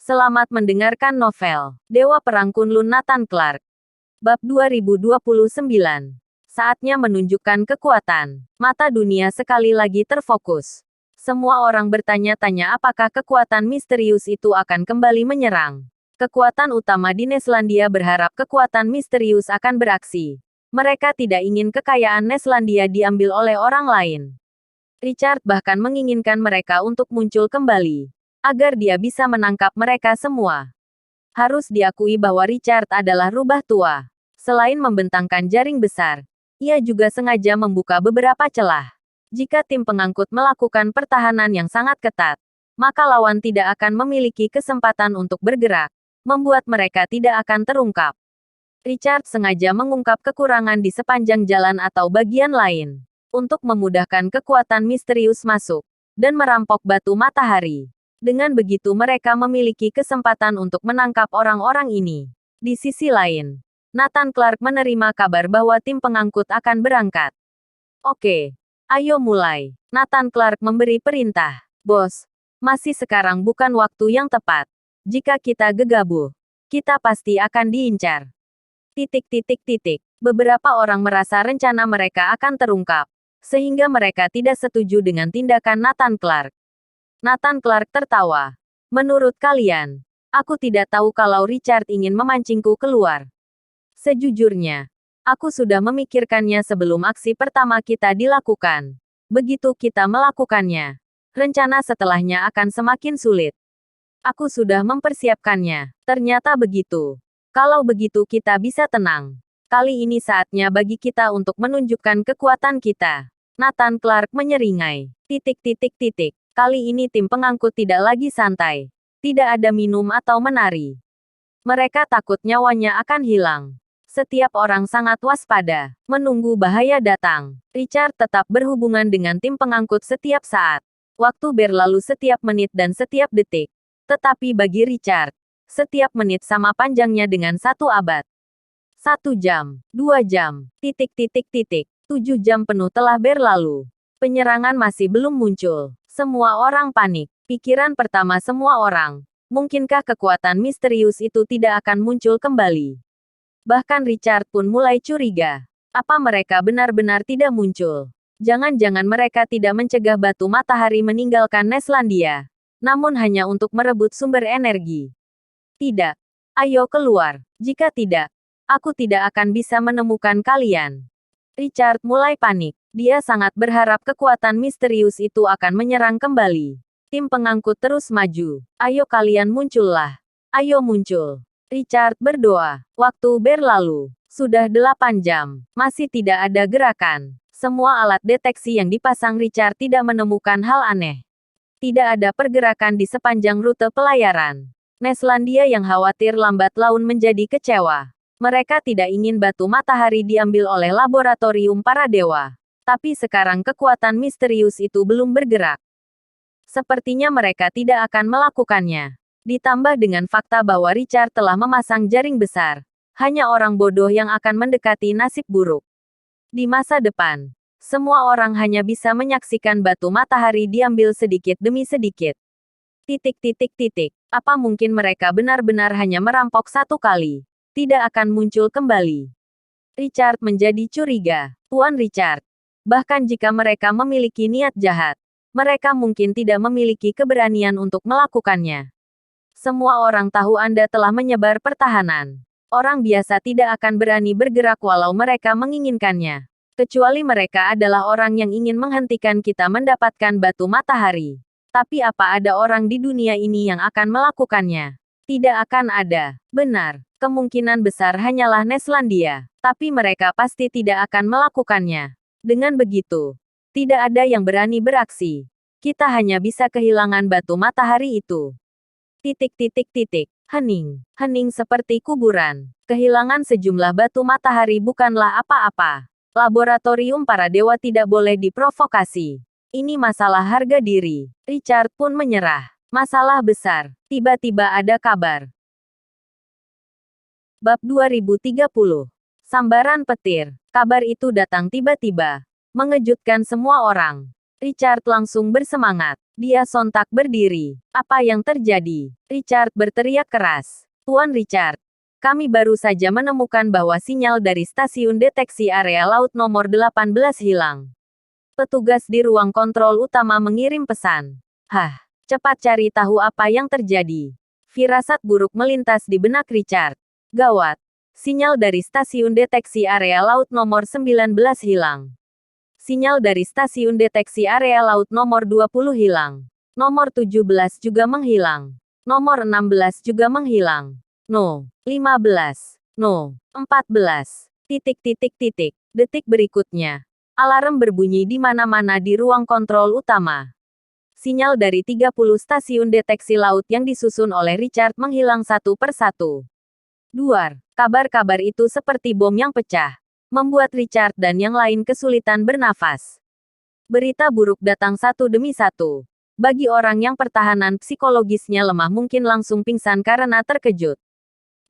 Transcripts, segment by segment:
Selamat mendengarkan novel Dewa Perang Kunlun Nathan Clark. Bab 2029. Saatnya menunjukkan kekuatan. Mata dunia sekali lagi terfokus. Semua orang bertanya-tanya apakah kekuatan misterius itu akan kembali menyerang. Kekuatan utama di Neslandia berharap kekuatan misterius akan beraksi. Mereka tidak ingin kekayaan Neslandia diambil oleh orang lain. Richard bahkan menginginkan mereka untuk muncul kembali, agar dia bisa menangkap mereka semua. Harus diakui bahwa Richard adalah rubah tua. Selain membentangkan jaring besar, ia juga sengaja membuka beberapa celah. Jika tim pengangkut melakukan pertahanan yang sangat ketat, maka lawan tidak akan memiliki kesempatan untuk bergerak, membuat mereka tidak akan terungkap. Richard sengaja mengungkap kekurangan di sepanjang jalan atau bagian lain, untuk memudahkan kekuatan misterius masuk, dan merampok batu matahari. Dengan begitu mereka memiliki kesempatan untuk menangkap orang-orang ini. Di sisi lain, Nathan Clark menerima kabar bahwa tim pengangkut akan berangkat. Oke, ayo mulai. Nathan Clark memberi perintah. Bos, masih sekarang bukan waktu yang tepat. Jika kita gegabah, kita pasti akan diincar. Beberapa orang merasa rencana mereka akan terungkap, sehingga mereka tidak setuju dengan tindakan Nathan Clark. Nathan Clark tertawa. Menurut kalian, aku tidak tahu kalau Richard ingin memancingku keluar. Sejujurnya, aku sudah memikirkannya sebelum aksi pertama kita dilakukan. Begitu kita melakukannya, rencana setelahnya akan semakin sulit. Aku sudah mempersiapkannya. Ternyata begitu. Kalau begitu kita bisa tenang. Kali ini saatnya bagi kita untuk menunjukkan kekuatan kita. Nathan Clark menyeringai. Kali ini tim pengangkut tidak lagi santai. Tidak ada minum atau menari. Mereka takut nyawanya akan hilang. Setiap orang sangat waspada, menunggu bahaya datang. Richard tetap berhubungan dengan tim pengangkut setiap saat. Waktu berlalu setiap menit dan setiap detik. Tetapi bagi Richard, setiap menit sama panjangnya dengan 1 abad. 1 jam, 2 jam, 7 jam penuh telah berlalu. Penyerangan masih belum muncul. Semua orang panik. Pikiran pertama semua orang, mungkinkah kekuatan misterius itu tidak akan muncul kembali? Bahkan Richard pun mulai curiga. Apa mereka benar-benar tidak muncul? Jangan-jangan mereka tidak mencegah batu matahari meninggalkan Neslandia, namun hanya untuk merebut sumber energi. Tidak. Ayo keluar. Jika tidak, aku tidak akan bisa menemukan kalian. Richard mulai panik. Dia sangat berharap kekuatan misterius itu akan menyerang kembali. Tim pengangkut terus maju. Ayo kalian muncullah. Ayo muncul. Richard berdoa. Waktu berlalu. Sudah 8 jam. Masih tidak ada gerakan. Semua alat deteksi yang dipasang Richard tidak menemukan hal aneh. Tidak ada pergerakan di sepanjang rute pelayaran. Neslandia yang khawatir lambat laun menjadi kecewa. Mereka tidak ingin batu matahari diambil oleh laboratorium para dewa. Tapi sekarang kekuatan misterius itu belum bergerak. Sepertinya mereka tidak akan melakukannya. Ditambah dengan fakta bahwa Richard telah memasang jaring besar. Hanya orang bodoh yang akan mendekati nasib buruk. Di masa depan, semua orang hanya bisa menyaksikan batu matahari diambil sedikit demi sedikit. Apa mungkin mereka benar-benar hanya merampok 1 kali? Tidak akan muncul kembali. Richard menjadi curiga. Tuan Richard. Bahkan jika mereka memiliki niat jahat, mereka mungkin tidak memiliki keberanian untuk melakukannya. Semua orang tahu Anda telah menyebar pertahanan. Orang biasa tidak akan berani bergerak walau mereka menginginkannya. Kecuali mereka adalah orang yang ingin menghentikan kita mendapatkan batu matahari. Tapi apa ada orang di dunia ini yang akan melakukannya? Tidak akan ada. Benar. Kemungkinan besar hanyalah Neslandia. Tapi mereka pasti tidak akan melakukannya. Dengan begitu, tidak ada yang berani beraksi. Kita hanya bisa kehilangan batu matahari itu. Hening. Hening seperti kuburan. Kehilangan sejumlah batu matahari bukanlah apa-apa. Laboratorium para dewa tidak boleh diprovokasi. Ini masalah harga diri. Richard pun menyerah. Masalah besar. Tiba-tiba ada kabar. Bab 2030. Sambaran petir. Kabar itu datang tiba-tiba, mengejutkan semua orang. Richard langsung bersemangat. Dia sontak berdiri. Apa yang terjadi? Richard berteriak keras. Tuan Richard, kami baru saja menemukan bahwa sinyal dari stasiun deteksi area laut nomor 18 hilang. Petugas di ruang kontrol utama mengirim pesan. Hah, cepat cari tahu apa yang terjadi. Firasat buruk melintas di benak Richard. Gawat. Sinyal dari stasiun deteksi area laut nomor 19 hilang. Sinyal dari stasiun deteksi area laut nomor 20 hilang. Nomor 17 juga menghilang. Nomor 16 juga menghilang. No. 15. No. 14. Detik berikutnya. Alarm berbunyi di mana-mana di ruang kontrol utama. Sinyal dari 30 stasiun deteksi laut yang disusun oleh Richard menghilang satu persatu. Duar. Kabar-kabar itu seperti bom yang pecah. Membuat Richard dan yang lain kesulitan bernafas. Berita buruk datang satu demi satu. Bagi orang yang pertahanan psikologisnya lemah mungkin langsung pingsan karena terkejut.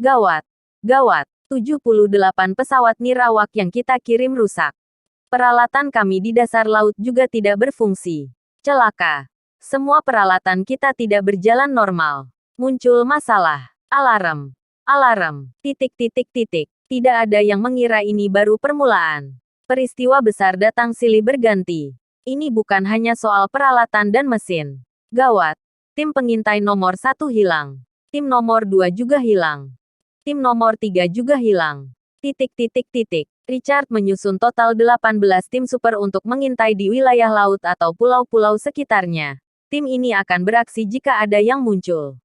Gawat. Gawat. 78 pesawat nirawak yang kita kirim rusak. Peralatan kami di dasar laut juga tidak berfungsi. Celaka. Semua peralatan kita tidak berjalan normal. Muncul masalah. Alarm. Alarm. Tidak ada yang mengira ini baru permulaan. Peristiwa besar datang silih berganti. Ini bukan hanya soal peralatan dan mesin. Gawat. Tim pengintai nomor 1 hilang. Tim nomor 2 juga hilang. Tim nomor 3 juga hilang. Richard menyusun total 18 tim super untuk mengintai di wilayah laut atau pulau-pulau sekitarnya. Tim ini akan beraksi jika ada yang muncul.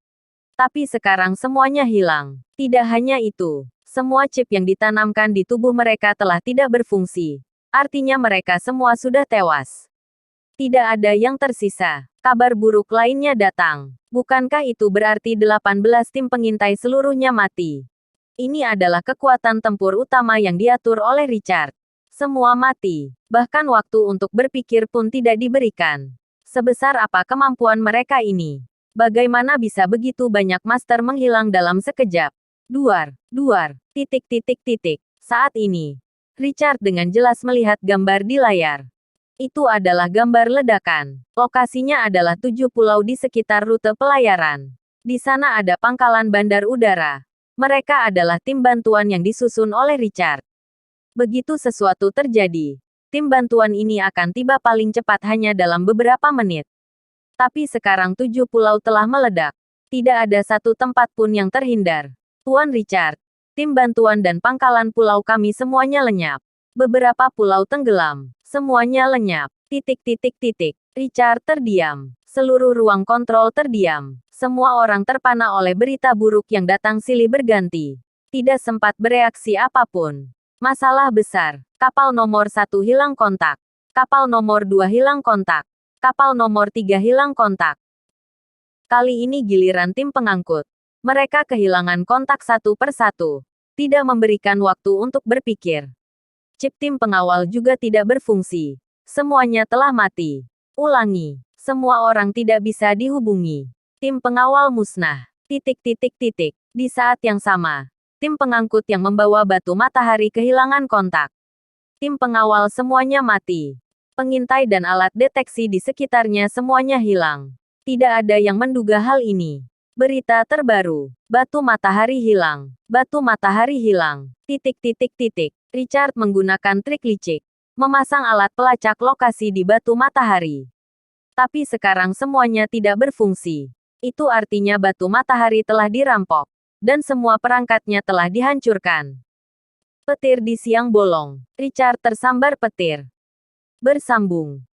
Tapi sekarang semuanya hilang. Tidak hanya itu, semua chip yang ditanamkan di tubuh mereka telah tidak berfungsi. Artinya mereka semua sudah tewas. Tidak ada yang tersisa. Kabar buruk lainnya datang. Bukankah itu berarti 18 tim pengintai seluruhnya mati? Ini adalah kekuatan tempur utama yang diatur oleh Richard. Semua mati. Bahkan waktu untuk berpikir pun tidak diberikan. Sebesar apa kemampuan mereka ini? Bagaimana bisa begitu banyak master menghilang dalam sekejap? Duar. Saat ini, Richard dengan jelas melihat gambar di layar. Itu adalah gambar ledakan. Lokasinya adalah 7 pulau di sekitar rute pelayaran. Di sana ada pangkalan bandar udara. Mereka adalah tim bantuan yang disusun oleh Richard. Begitu sesuatu terjadi, tim bantuan ini akan tiba paling cepat hanya dalam beberapa menit. Tapi sekarang 7 pulau telah meledak. Tidak ada satu tempat pun yang terhindar. Tuan Richard, tim bantuan dan pangkalan pulau kami semuanya lenyap. Beberapa pulau tenggelam. Semuanya lenyap. Richard terdiam. Seluruh ruang kontrol terdiam. Semua orang terpana oleh berita buruk yang datang silih berganti. Tidak sempat bereaksi apapun. Masalah besar. Kapal nomor 1 hilang kontak. Kapal nomor 2 hilang kontak. Kapal nomor 3 hilang kontak. Kali ini giliran tim pengangkut. Mereka kehilangan kontak satu persatu. Tidak memberikan waktu untuk berpikir. Chip tim pengawal juga tidak berfungsi. Semuanya telah mati. Ulangi. Semua orang tidak bisa dihubungi. Tim pengawal musnah. Di saat yang sama, tim pengangkut yang membawa batu matahari kehilangan kontak. Tim pengawal semuanya mati. Pengintai dan alat deteksi di sekitarnya semuanya hilang. Tidak ada yang menduga hal ini. Berita terbaru. Batu matahari hilang. Batu matahari hilang. Richard menggunakan trik licik. Memasang alat pelacak lokasi di batu matahari. Tapi sekarang semuanya tidak berfungsi. Itu artinya batu matahari telah dirampok. Dan semua perangkatnya telah dihancurkan. Petir di siang bolong. Richard tersambar petir. Bersambung.